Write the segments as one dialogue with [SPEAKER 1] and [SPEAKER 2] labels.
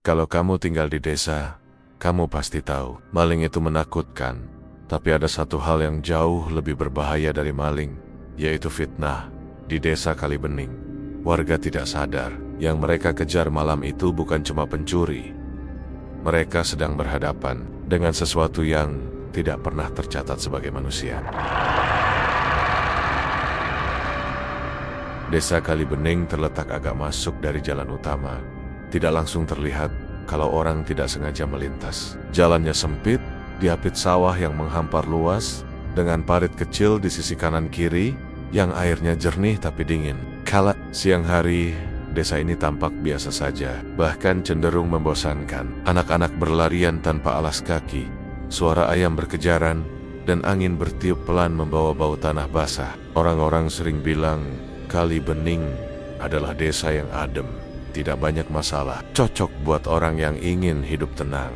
[SPEAKER 1] Kalau kamu tinggal di desa, kamu pasti tahu, maling itu menakutkan. Tapi ada satu hal yang jauh lebih berbahaya dari maling, yaitu fitnah. Di desa Kalibening, warga tidak sadar, yang mereka kejar malam itu bukan cuma pencuri. Mereka sedang berhadapan dengan sesuatu yang tidak pernah tercatat sebagai manusia. Desa Kalibening terletak agak masuk dari jalan utama. Tidak langsung terlihat kalau orang tidak sengaja melintas. Jalannya sempit, diapit sawah yang menghampar luas, dengan parit kecil di sisi kanan kiri, yang airnya jernih tapi dingin. Kala siang hari, desa ini tampak biasa saja, bahkan cenderung membosankan. Anak-anak berlarian tanpa alas kaki, suara ayam berkejaran, dan angin bertiup pelan membawa bau tanah basah. Orang-orang sering bilang, Kalibening adalah desa yang adem, tidak banyak masalah, cocok buat orang yang ingin hidup tenang.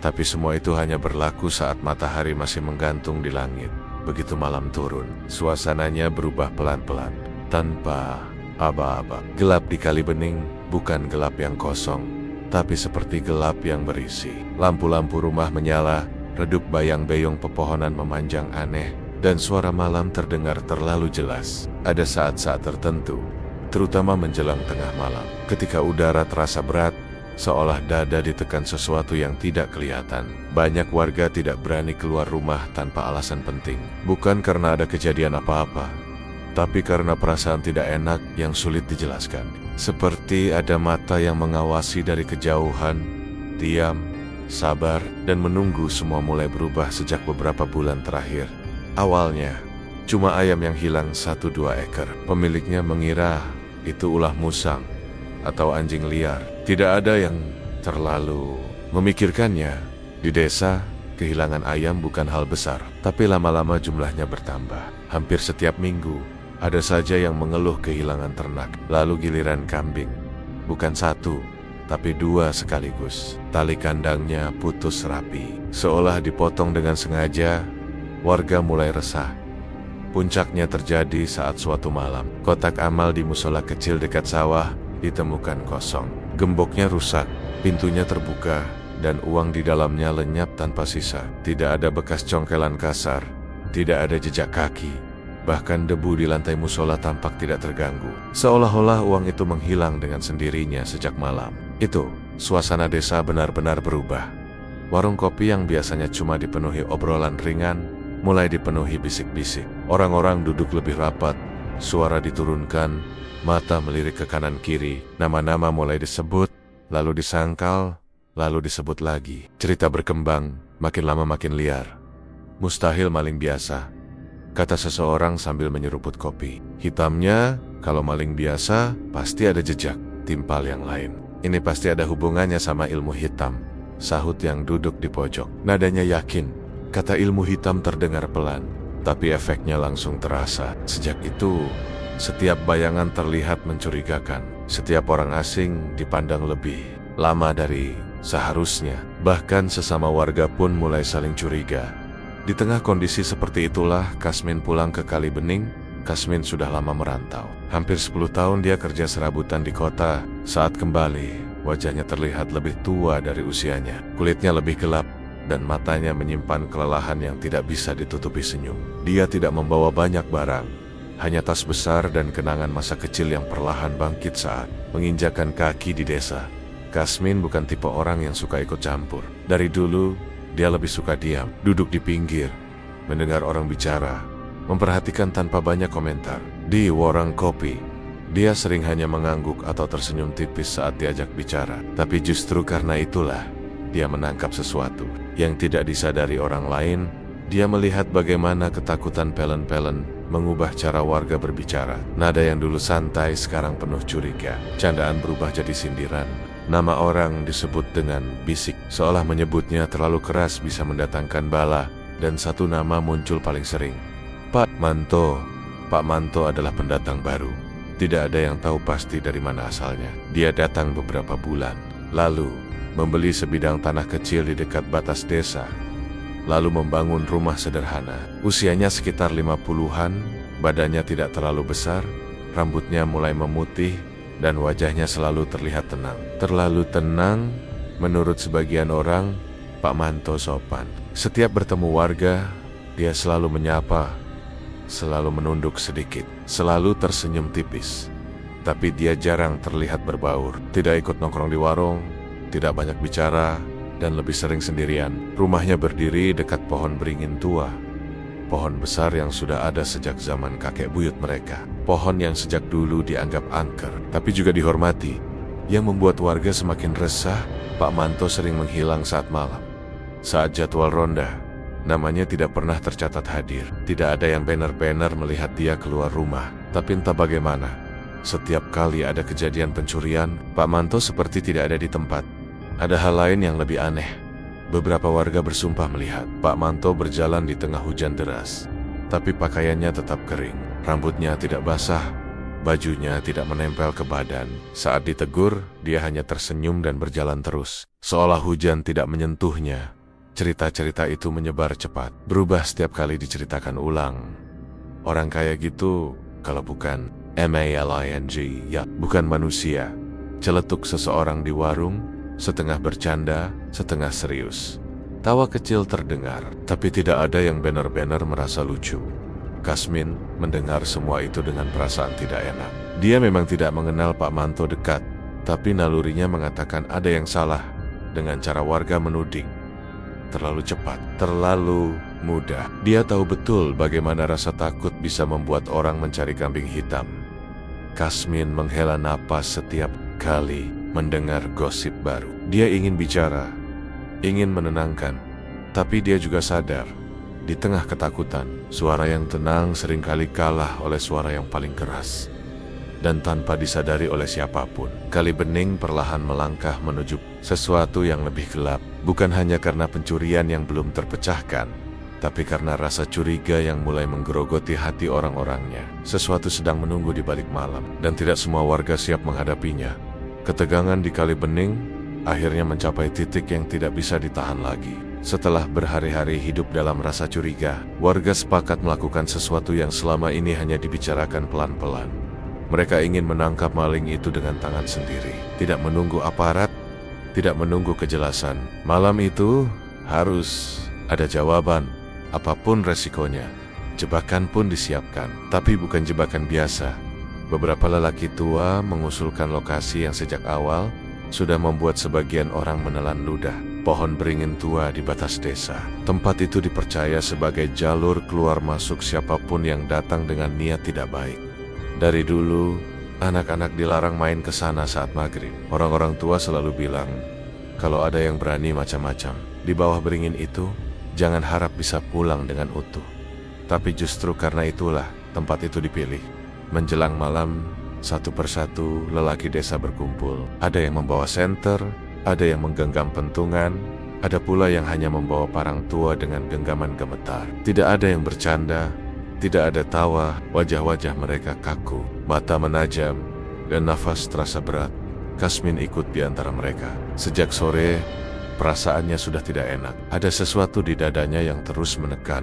[SPEAKER 1] Tapi semua itu hanya berlaku saat matahari masih menggantung di langit. Begitu malam turun, suasananya berubah pelan-pelan, tanpa aba-aba. Gelap di Kalibening bukan gelap yang kosong, tapi seperti gelap yang berisi. Lampu-lampu rumah menyala, redup bayang-beyong pepohonan memanjang aneh, dan suara malam terdengar terlalu jelas. Ada saat-saat tertentu, terutama menjelang tengah malam, ketika udara terasa berat, seolah dada ditekan sesuatu yang tidak kelihatan. Banyak warga tidak berani keluar rumah tanpa alasan penting. Bukan karena ada kejadian apa-apa, tapi karena perasaan tidak enak yang sulit dijelaskan. Seperti ada mata yang mengawasi dari kejauhan, diam, sabar, dan menunggu semua mulai berubah sejak beberapa bulan terakhir. Awalnya, cuma ayam yang hilang 1-2 ekor. Pemiliknya mengira itu ulah musang atau anjing liar. Tidak ada yang terlalu memikirkannya. Di desa, kehilangan ayam bukan hal besar, tapi lama-lama jumlahnya bertambah. Hampir setiap minggu, ada saja yang mengeluh kehilangan ternak. Lalu giliran kambing, bukan 1, tapi 2 sekaligus. Tali kandangnya putus rapi, seolah dipotong dengan sengaja. Warga mulai resah. Puncaknya terjadi saat suatu malam, kotak amal di musola kecil dekat sawah ditemukan kosong. Gemboknya rusak, pintunya terbuka, dan uang di dalamnya lenyap tanpa sisa. Tidak ada bekas congkelan kasar, tidak ada jejak kaki, bahkan debu di lantai musola tampak tidak terganggu. Seolah-olah uang itu menghilang dengan sendirinya sejak malam itu. Suasana desa benar-benar berubah. Warung kopi yang biasanya cuma dipenuhi obrolan ringan, mulai dipenuhi bisik-bisik. Orang-orang duduk lebih rapat, suara diturunkan, mata melirik ke kanan kiri. Nama-nama mulai disebut, lalu disangkal, lalu disebut lagi. Cerita berkembang, makin lama makin liar. Mustahil maling biasa, kata seseorang sambil menyeruput kopi. Hitamnya, kalau maling biasa, pasti ada jejak, timpal yang lain. Ini pasti ada hubungannya sama ilmu hitam, sahut yang duduk di pojok. Nadanya yakin. Kata ilmu hitam terdengar pelan, tapi efeknya langsung terasa. Sejak itu, setiap bayangan terlihat mencurigakan. Setiap orang asing dipandang lebih lama dari seharusnya. Bahkan sesama warga pun mulai saling curiga. Di tengah kondisi seperti itulah Kasmin pulang ke Kalibening. Kasmin sudah lama merantau. Hampir 10 tahun dia kerja serabutan di kota. Saat kembali, wajahnya terlihat lebih tua dari usianya. Kulitnya lebih gelap, dan matanya menyimpan kelelahan yang tidak bisa ditutupi senyum. Dia tidak membawa banyak barang, hanya tas besar dan kenangan masa kecil yang perlahan bangkit saat menginjakan kaki di desa. Kasmin bukan tipe orang yang suka ikut campur. Dari dulu, dia lebih suka diam, duduk di pinggir, mendengar orang bicara, memperhatikan tanpa banyak komentar. Di warung kopi, dia sering hanya mengangguk atau tersenyum tipis saat diajak bicara. Tapi justru karena itulah, dia menangkap sesuatu yang tidak disadari orang lain. Dia melihat bagaimana ketakutan pelen-pelen mengubah cara warga berbicara. Nada yang dulu santai sekarang penuh curiga. Candaan berubah jadi sindiran. Nama orang disebut dengan bisik, seolah menyebutnya terlalu keras bisa mendatangkan bala. Dan satu nama muncul paling sering, Pak Manto. Pak Manto adalah pendatang baru. Tidak ada yang tahu pasti dari mana asalnya. Dia datang beberapa bulan lalu, membeli sebidang tanah kecil di dekat batas desa, lalu membangun rumah sederhana. Usianya sekitar 50-an, badannya tidak terlalu besar, rambutnya mulai memutih, dan wajahnya selalu terlihat tenang. Terlalu tenang Menurut sebagian orang, Pak Manto sopan. Setiap bertemu warga, dia selalu menyapa, selalu menunduk sedikit, selalu tersenyum tipis. Tapi dia jarang terlihat berbaur, tidak ikut nongkrong di warung, tidak banyak bicara, dan lebih sering sendirian. Rumahnya berdiri dekat pohon beringin tua. Pohon besar yang sudah ada sejak zaman kakek buyut mereka. Pohon yang sejak dulu dianggap angker, tapi juga dihormati. Yang membuat warga semakin resah, Pak Manto sering menghilang saat malam. Saat jadwal ronda, namanya tidak pernah tercatat hadir. Tidak ada yang banner-banner melihat dia keluar rumah. Tapi entah bagaimana, setiap kali ada kejadian pencurian, Pak Manto seperti tidak ada di tempat. Ada hal lain yang lebih aneh. Beberapa warga bersumpah melihat Pak Manto berjalan di tengah hujan deras. Tapi pakaiannya tetap kering, rambutnya tidak basah, bajunya tidak menempel ke badan. Saat ditegur, dia hanya tersenyum dan berjalan terus, seolah hujan tidak menyentuhnya. Cerita-cerita itu menyebar cepat, berubah setiap kali diceritakan ulang. Orang kayak gitu, kalau bukan MALING, ya bukan manusia. Celetuk seseorang di warung, setengah bercanda, setengah serius. Tawa kecil terdengar, tapi tidak ada yang benar-benar merasa lucu. Kasmin mendengar semua itu dengan perasaan tidak enak. Dia memang tidak mengenal Pak Manto dekat, tapi nalurinya mengatakan ada yang salah dengan cara warga menuding. Terlalu cepat, terlalu mudah. Dia tahu betul bagaimana rasa takut bisa membuat orang mencari kambing hitam. Kasmin menghela napas setiap kali mendengar gosip baru. Dia ingin bicara, ingin menenangkan, tapi dia juga sadar, di tengah ketakutan, suara yang tenang seringkali kalah oleh suara yang paling keras. Dan tanpa disadari oleh siapapun, Kali Bening perlahan melangkah menuju sesuatu yang lebih gelap, bukan hanya karena pencurian yang belum terpecahkan, tapi karena rasa curiga yang mulai menggerogoti hati orang-orangnya. Sesuatu sedang menunggu di balik malam, dan tidak semua warga siap menghadapinya. Ketegangan di Kali Bening akhirnya mencapai titik yang tidak bisa ditahan lagi. Setelah berhari-hari hidup dalam rasa curiga, warga sepakat melakukan sesuatu yang selama ini hanya dibicarakan pelan-pelan. Mereka ingin menangkap maling itu dengan tangan sendiri, tidak menunggu aparat, tidak menunggu kejelasan. Malam itu harus ada jawaban, apapun resikonya. Jebakan pun disiapkan, tapi bukan jebakan biasa. Beberapa lelaki tua mengusulkan lokasi yang sejak awal sudah membuat sebagian orang menelan ludah. Pohon beringin tua di batas desa. Tempat itu dipercaya sebagai jalur keluar masuk siapapun yang datang dengan niat tidak baik. Dari dulu, anak-anak dilarang main ke sana saat maghrib. Orang-orang tua selalu bilang, kalau ada yang berani macam-macam di bawah beringin itu, jangan harap bisa pulang dengan utuh. Tapi justru karena itulah tempat itu dipilih. Menjelang malam, satu persatu lelaki desa berkumpul. Ada yang membawa senter, ada yang menggenggam pentungan, ada pula yang hanya membawa parang tua dengan genggaman gemetar. Tidak ada yang bercanda, tidak ada tawa, wajah-wajah mereka kaku, mata menajam, dan nafas terasa berat. Kasmin ikut di antara mereka. Sejak sore, perasaannya sudah tidak enak. Ada sesuatu di dadanya yang terus menekan,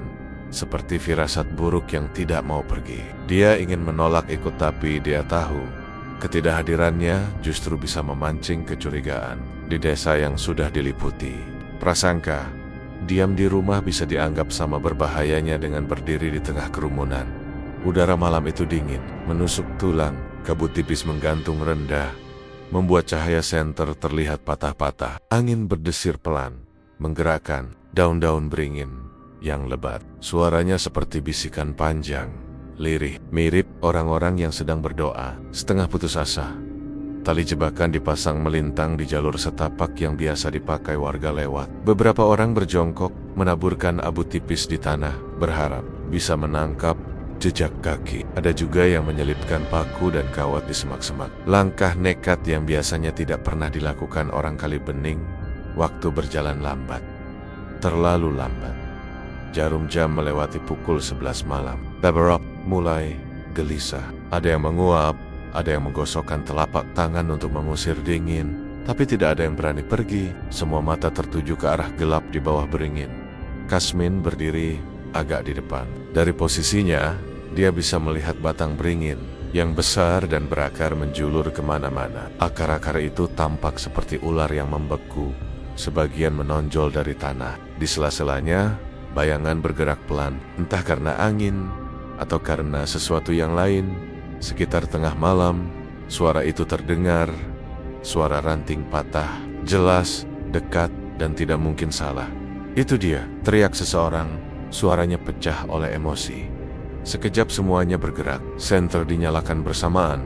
[SPEAKER 1] seperti firasat buruk yang tidak mau pergi. Dia ingin menolak ikut, tapi dia tahu ketidakhadirannya justru bisa memancing kecurigaan di desa yang sudah diliputi. Prasangka, diam di rumah bisa dianggap sama berbahayanya dengan berdiri di tengah kerumunan. Udara malam itu dingin, menusuk tulang, kabut tipis menggantung rendah, membuat cahaya senter terlihat patah-patah. Angin berdesir pelan, menggerakkan daun-daun beringin yang lebat. Suaranya seperti bisikan panjang, lirih, mirip orang-orang yang sedang berdoa, setengah putus asa. Tali jebakan dipasang melintang di jalur setapak yang biasa dipakai warga lewat. Beberapa orang berjongkok, menaburkan abu tipis di tanah, berharap bisa menangkap jejak kaki. Ada juga yang menyelipkan paku dan kawat di semak-semak. Langkah nekat yang biasanya tidak pernah dilakukan orang Kali Bening, waktu berjalan lambat. Terlalu lambat. Jarum jam melewati pukul 11 malam. Beberapa mulai gelisah. Ada yang menguap, ada yang menggosokkan telapak tangan untuk mengusir dingin, tapi tidak ada yang berani pergi. Semua mata tertuju ke arah gelap di bawah beringin. Kasmin berdiri agak di depan. Dari posisinya, dia bisa melihat batang beringin yang besar dan berakar menjulur kemana-mana. Akar-akar itu tampak seperti ular yang membeku, sebagian menonjol dari tanah. Di sela-selanya, bayangan bergerak pelan, entah karena angin atau karena sesuatu yang lain. Sekitar tengah malam, suara itu terdengar, suara ranting patah, jelas, dekat, dan tidak mungkin salah. Itu dia, teriak seseorang, suaranya pecah oleh emosi. Sekejap semuanya bergerak, senter dinyalakan bersamaan.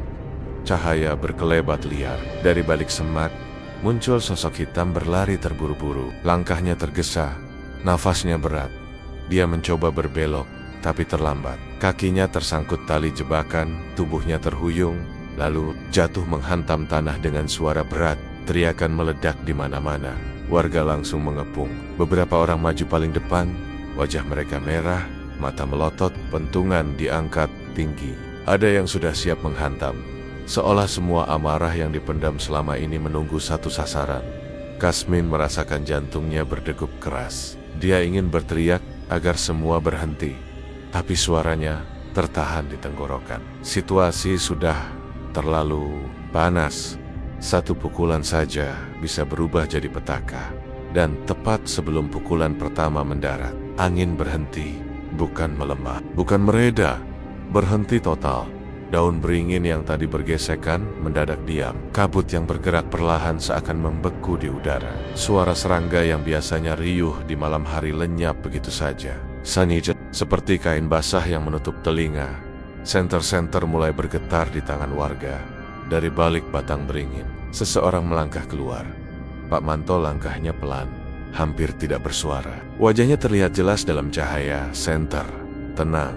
[SPEAKER 1] Cahaya berkelebat liar. Dari balik semak, muncul sosok hitam berlari terburu-buru. Langkahnya tergesa, nafasnya berat. Dia mencoba berbelok, tapi terlambat. Kakinya tersangkut tali jebakan, tubuhnya terhuyung, lalu jatuh menghantam tanah dengan suara berat. Teriakan meledak di mana-mana. Warga langsung mengepung. Beberapa orang maju paling depan, wajah mereka merah, mata melotot, pentungan diangkat tinggi. Ada yang sudah siap menghantam, seolah semua amarah yang dipendam selama ini menunggu satu sasaran. Kasmin merasakan jantungnya berdegup keras. Dia ingin berteriak agar semua berhenti, tapi suaranya tertahan di tenggorokan. Situasi sudah terlalu panas. Satu pukulan saja bisa berubah jadi petaka. Dan tepat sebelum pukulan pertama mendarat, angin berhenti, bukan melemah, bukan mereda, berhenti total. Daun beringin yang tadi bergesekan mendadak diam. Kabut yang bergerak perlahan seakan membeku di udara. Suara serangga yang biasanya riuh di malam hari lenyap begitu saja. Sanija seperti kain basah yang menutup telinga. Senter-senter mulai bergetar di tangan warga. Dari balik batang beringin, seseorang melangkah keluar. Pak Manto langkahnya pelan, hampir tidak bersuara. Wajahnya terlihat jelas dalam cahaya senter, tenang.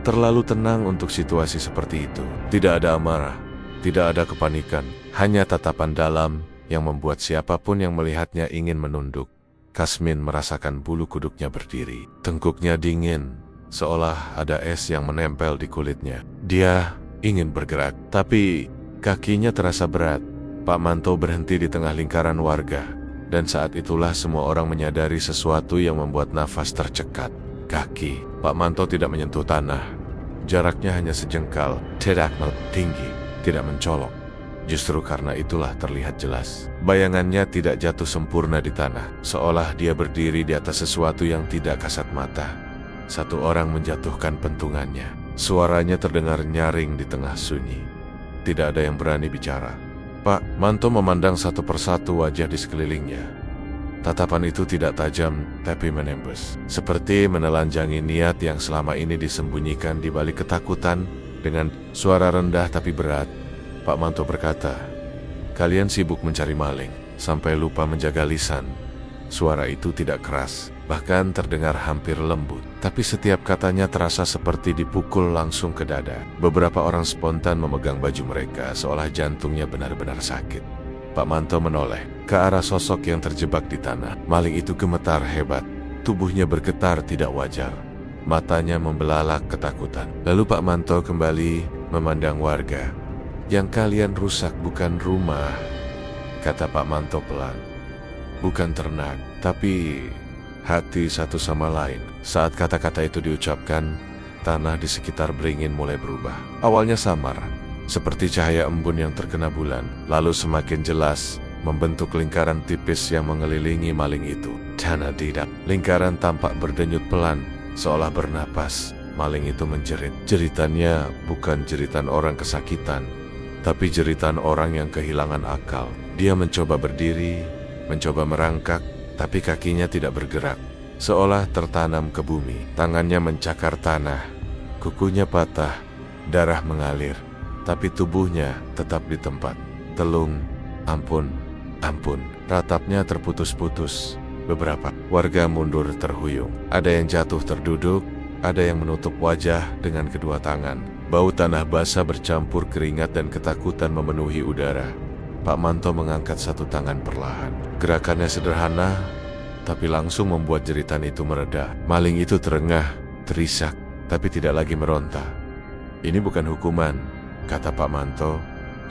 [SPEAKER 1] Terlalu tenang untuk situasi seperti itu. Tidak ada amarah, tidak ada kepanikan, hanya tatapan dalam yang membuat siapapun yang melihatnya ingin menunduk. Kasmin merasakan bulu kuduknya berdiri. Tengkuknya dingin, seolah ada es yang menempel di kulitnya. Dia ingin bergerak, tapi kakinya terasa berat. Pak Manto berhenti di tengah lingkaran warga, dan saat itulah semua orang menyadari sesuatu yang membuat nafas tercekat. Kaki Pak Manto tidak menyentuh tanah. Jaraknya hanya sejengkal, tidak tinggi, tidak mencolok. Justru karena itulah terlihat jelas. Bayangannya tidak jatuh sempurna di tanah, seolah dia berdiri di atas sesuatu yang tidak kasat mata. Satu orang menjatuhkan pentungannya. Suaranya terdengar nyaring di tengah sunyi. Tidak ada yang berani bicara. Pak Manto memandang satu persatu wajah di sekelilingnya. Tatapan itu tidak tajam, tapi menembus. Seperti menelanjangi niat yang selama ini disembunyikan di balik ketakutan. Dengan suara rendah tapi berat, Pak Manto berkata, "Kalian sibuk mencari maling, sampai lupa menjaga lisan." Suara itu tidak keras, bahkan terdengar hampir lembut. Tapi setiap katanya terasa seperti dipukul langsung ke dada. Beberapa orang spontan memegang baju mereka, seolah jantungnya benar-benar sakit. Pak Manto menoleh ke arah sosok yang terjebak di tanah. Maling itu gemetar hebat, tubuhnya bergetar tidak wajar. Matanya membelalak ketakutan. Lalu Pak Manto kembali memandang warga. "Yang kalian rusak bukan rumah," kata Pak Manto pelan. "Bukan ternak, tapi hati satu sama lain." Saat kata-kata itu diucapkan, tanah di sekitar beringin mulai berubah. Awalnya samar, seperti cahaya embun yang terkena bulan, lalu semakin jelas, membentuk lingkaran tipis yang mengelilingi maling itu. Tanah tidak. Lingkaran tampak berdenyut pelan, seolah bernapas. Maling itu menjerit. Jeritannya bukan jeritan orang kesakitan, tapi jeritan orang yang kehilangan akal. Dia mencoba berdiri, mencoba merangkak, tapi kakinya tidak bergerak, seolah tertanam ke bumi. Tangannya mencakar tanah, kukunya patah, darah mengalir, tapi tubuhnya tetap di tempat. Telung, ampun, ampun. Ratapnya terputus-putus. Beberapa warga mundur terhuyung. Ada yang jatuh terduduk, ada yang menutup wajah dengan kedua tangan. Bau tanah basah bercampur keringat dan ketakutan memenuhi udara. Pak Manto mengangkat satu tangan perlahan. Gerakannya sederhana, tapi langsung membuat jeritan itu mereda. Maling itu terengah, terisak, tapi tidak lagi meronta. "Ini bukan hukuman," kata Pak Manto.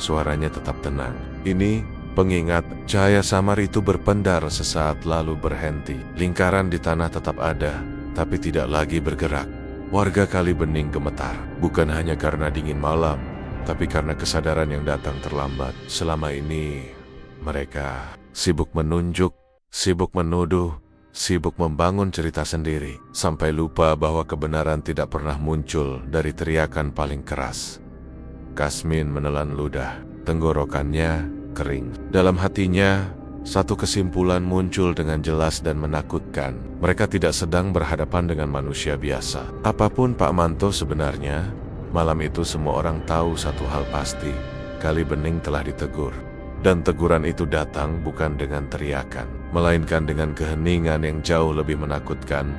[SPEAKER 1] Suaranya tetap tenang. "Ini pengingat." Cahaya samar itu berpendar sesaat lalu berhenti. Lingkaran di tanah tetap ada, tapi tidak lagi bergerak. Warga Kali Bening gemetar, bukan hanya karena dingin malam, Tapi karena kesadaran yang datang terlambat, selama ini mereka sibuk menunjuk, sibuk menuduh, sibuk membangun cerita sendiri, sampai lupa bahwa kebenaran tidak pernah muncul dari teriakan paling keras. Kasmin menelan ludah, tenggorokannya kering. Dalam hatinya, satu kesimpulan muncul dengan jelas dan menakutkan. Mereka tidak sedang berhadapan dengan manusia biasa. Apapun Pak Manto sebenarnya, malam itu semua orang tahu satu hal pasti, Kali Bening telah ditegur. Dan teguran itu datang bukan dengan teriakan, melainkan dengan keheningan yang jauh lebih menakutkan.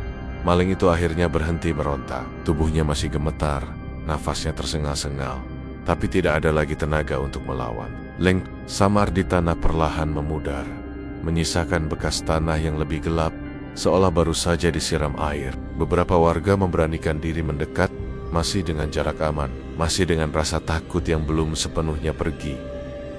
[SPEAKER 1] Maling itu akhirnya berhenti meronta. Tubuhnya masih gemetar, nafasnya tersengal-sengal, tapi tidak ada lagi tenaga untuk melawan. Leng samar di tanah perlahan memudar, menyisakan bekas tanah yang lebih gelap, seolah baru saja disiram air. Beberapa warga memberanikan diri mendekat, masih dengan jarak aman, masih dengan rasa takut yang belum sepenuhnya pergi.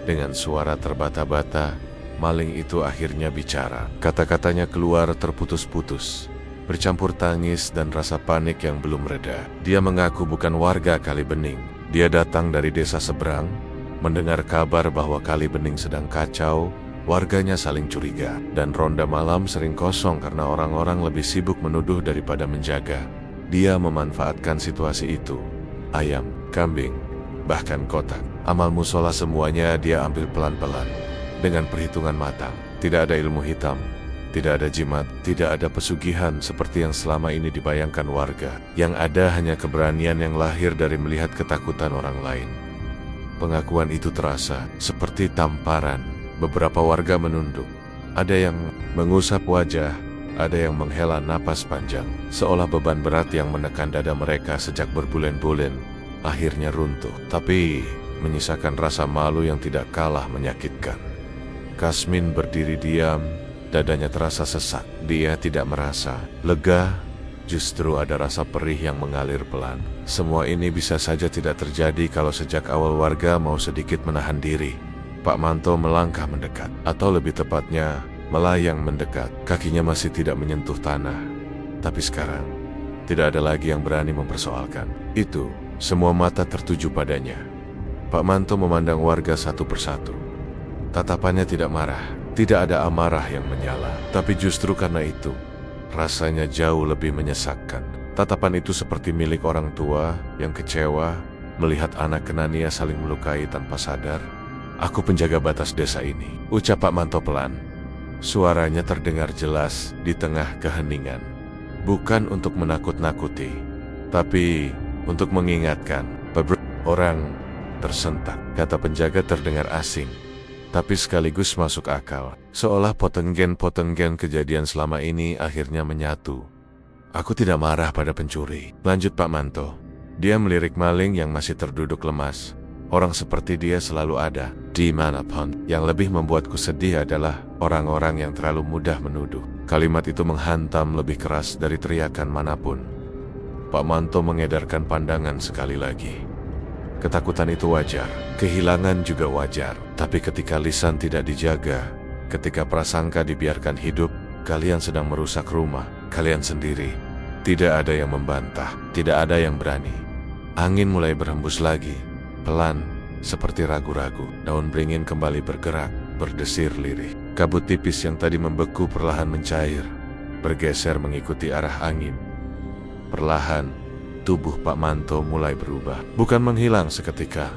[SPEAKER 1] Dengan suara terbata-bata, maling itu akhirnya bicara. Kata-katanya keluar terputus-putus, bercampur tangis dan rasa panik yang belum reda. Dia mengaku bukan warga Kali Bening. Dia datang dari desa seberang, mendengar kabar bahwa Kali Bening sedang kacau. Warganya saling curiga, dan ronda malam sering kosong karena orang-orang lebih sibuk menuduh daripada menjaga. Dia memanfaatkan situasi itu. Ayam, kambing, bahkan kotak, amal musola semuanya dia ambil pelan-pelan, dengan perhitungan matang. Tidak ada ilmu hitam, tidak ada jimat, tidak ada pesugihan seperti yang selama ini dibayangkan warga. Yang ada hanya keberanian yang lahir dari melihat ketakutan orang lain. Pengakuan itu terasa seperti tamparan. Beberapa warga menunduk. Ada yang mengusap wajah, ada yang menghela napas panjang, seolah beban berat yang menekan dada mereka sejak berbulan-bulan akhirnya runtuh, tapi menyisakan rasa malu yang tidak kalah menyakitkan. Kasmin berdiri diam, dadanya terasa sesak. Dia tidak merasa lega, justru ada rasa perih yang mengalir pelan. Semua ini bisa saja tidak terjadi kalau sejak awal warga mau sedikit menahan diri. Pak Manto melangkah mendekat, atau lebih tepatnya, melayang mendekat. Kakinya masih tidak menyentuh tanah. Tapi sekarang, tidak ada lagi yang berani mempersoalkan itu. Semua mata tertuju padanya. Pak Manto memandang warga satu persatu. Tatapannya tidak marah, tidak ada amarah yang menyala. Tapi justru karena itu, rasanya jauh lebih menyesakkan. Tatapan itu seperti milik orang tua yang kecewa melihat anak kenania saling melukai tanpa sadar. "Aku penjaga batas desa ini," ucap Pak Manto pelan. Suaranya terdengar jelas di tengah keheningan. Bukan untuk menakut-nakuti, tapi untuk mengingatkan. Orang tersentak. Kata penjaga terdengar asing, tapi sekaligus masuk akal. Seolah potenggen-potenggen kejadian selama ini akhirnya menyatu. "Aku tidak marah pada pencuri," lanjut Pak Manto. Dia melirik maling yang masih terduduk lemas. "Orang seperti dia selalu ada, dimanapun. Yang lebih membuatku sedih adalah orang-orang yang terlalu mudah menuduh." Kalimat itu menghantam lebih keras dari teriakan manapun. Pak Manto mengedarkan pandangan sekali lagi. Ketakutan itu wajar, kehilangan juga wajar. Tapi ketika lisan tidak dijaga, ketika prasangka dibiarkan hidup, kalian sedang merusak rumah kalian sendiri. Tidak ada yang membantah, tidak ada yang berani. Angin mulai berhembus lagi, pelan, seperti ragu-ragu. Daun beringin kembali bergerak, berdesir lirih. Kabut tipis yang tadi membeku perlahan mencair, bergeser mengikuti arah angin. Perlahan, tubuh Pak Manto mulai berubah. Bukan menghilang seketika,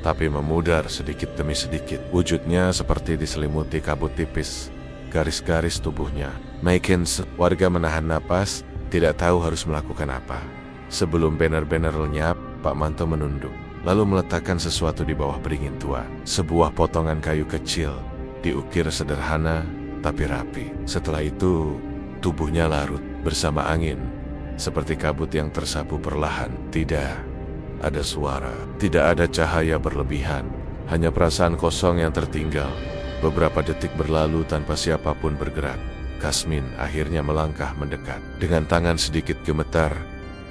[SPEAKER 1] tapi memudar sedikit demi sedikit. Wujudnya seperti diselimuti kabut tipis. Garis-garis tubuhnya makin warga menahan napas, tidak tahu harus melakukan apa. Sebelum banner-banner lenyap, Pak Manto menunduk, lalu meletakkan sesuatu di bawah beringin tua. Sebuah potongan kayu kecil, diukir sederhana tapi rapi. Setelah itu, tubuhnya larut bersama angin, seperti kabut yang tersapu perlahan. Tidak ada suara, tidak ada cahaya berlebihan, hanya perasaan kosong yang tertinggal. Beberapa detik berlalu tanpa siapapun bergerak. Kasmin akhirnya melangkah mendekat. Dengan tangan sedikit gemetar,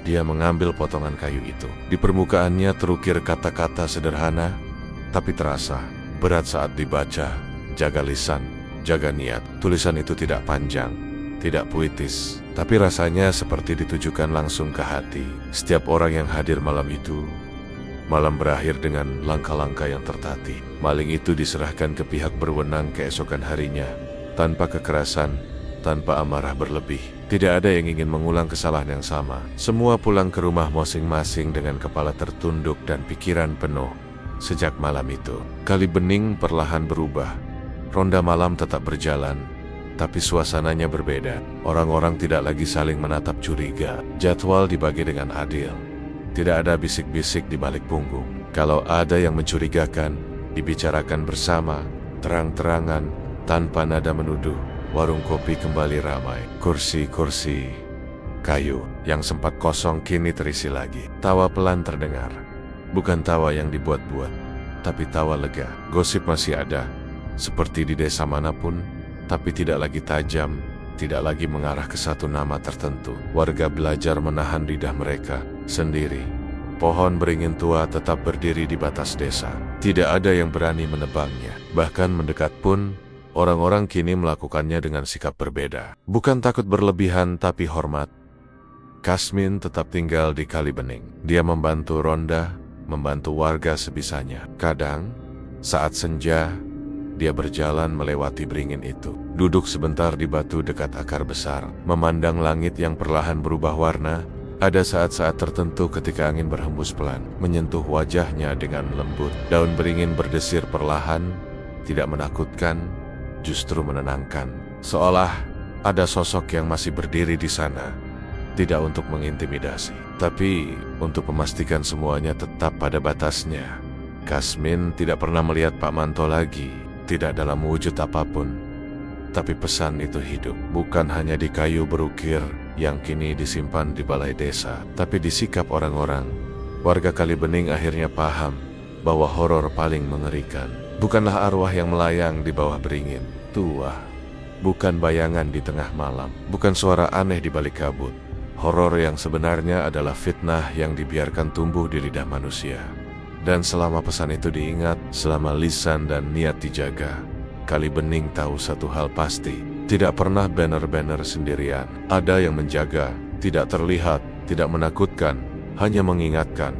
[SPEAKER 1] dia mengambil potongan kayu itu. Di permukaannya terukir kata-kata sederhana, tapi terasa berat saat dibaca. Jaga lisan, jaga niat. Tulisan itu tidak panjang, tidak puitis, tapi rasanya seperti ditujukan langsung ke hati. Setiap orang yang hadir malam itu Malam berakhir dengan langkah-langkah yang tertati. Maling itu diserahkan ke pihak berwenang keesokan harinya, tanpa kekerasan, tanpa amarah berlebih. Tidak ada yang ingin mengulang kesalahan yang sama. Semua pulang ke rumah masing-masing dengan kepala tertunduk dan pikiran penuh. Sejak malam itu, Kali Bening perlahan berubah. Ronda malam tetap berjalan, tapi suasananya berbeda. Orang-orang tidak lagi saling menatap curiga. Jadwal dibagi dengan adil. Tidak ada bisik-bisik di balik punggung. Kalau ada yang mencurigakan, dibicarakan bersama, terang-terangan, tanpa nada menuduh. Warung kopi kembali ramai. Kursi-kursi kayu yang sempat kosong kini terisi lagi. Tawa pelan terdengar. Bukan tawa yang dibuat-buat, tapi tawa lega. Gosip masih ada, seperti di desa manapun, tapi tidak lagi tajam, tidak lagi mengarah ke satu nama tertentu. Warga belajar menahan lidah mereka sendiri. Pohon beringin tua tetap berdiri di batas desa. Tidak ada yang berani menebangnya. Bahkan mendekat pun, orang-orang kini melakukannya dengan sikap berbeda. Bukan takut berlebihan, tapi hormat. Kasmin tetap tinggal di Kali Bening. Dia membantu Ronda, membantu warga sebisanya. Kadang, saat senja, dia berjalan melewati beringin itu. Duduk sebentar di batu dekat akar besar, memandang langit yang perlahan berubah warna. Ada saat-saat tertentu ketika angin berhembus pelan, menyentuh wajahnya dengan lembut. Daun beringin berdesir perlahan, tidak menakutkan, justru menenangkan. Seolah ada sosok yang masih berdiri di sana, tidak untuk mengintimidasi, tapi untuk memastikan semuanya tetap pada batasnya. Kasmin tidak pernah melihat Pak Manto lagi, tidak dalam wujud apapun. Tapi pesan itu hidup, bukan hanya di kayu berukir yang kini disimpan di balai desa, tapi di sikap orang-orang. Warga Kali Bening akhirnya paham bahwa horor paling mengerikan bukanlah arwah yang melayang di bawah beringin tua, bukan bayangan di tengah malam, bukan suara aneh di balik kabut. Horor yang sebenarnya adalah fitnah yang dibiarkan tumbuh di lidah manusia. Dan selama pesan itu diingat, selama lisan dan niat dijaga, Kali Bening tahu satu hal pasti, tidak pernah banner-banner sendirian. Ada yang menjaga, tidak terlihat, tidak menakutkan, hanya mengingatkan.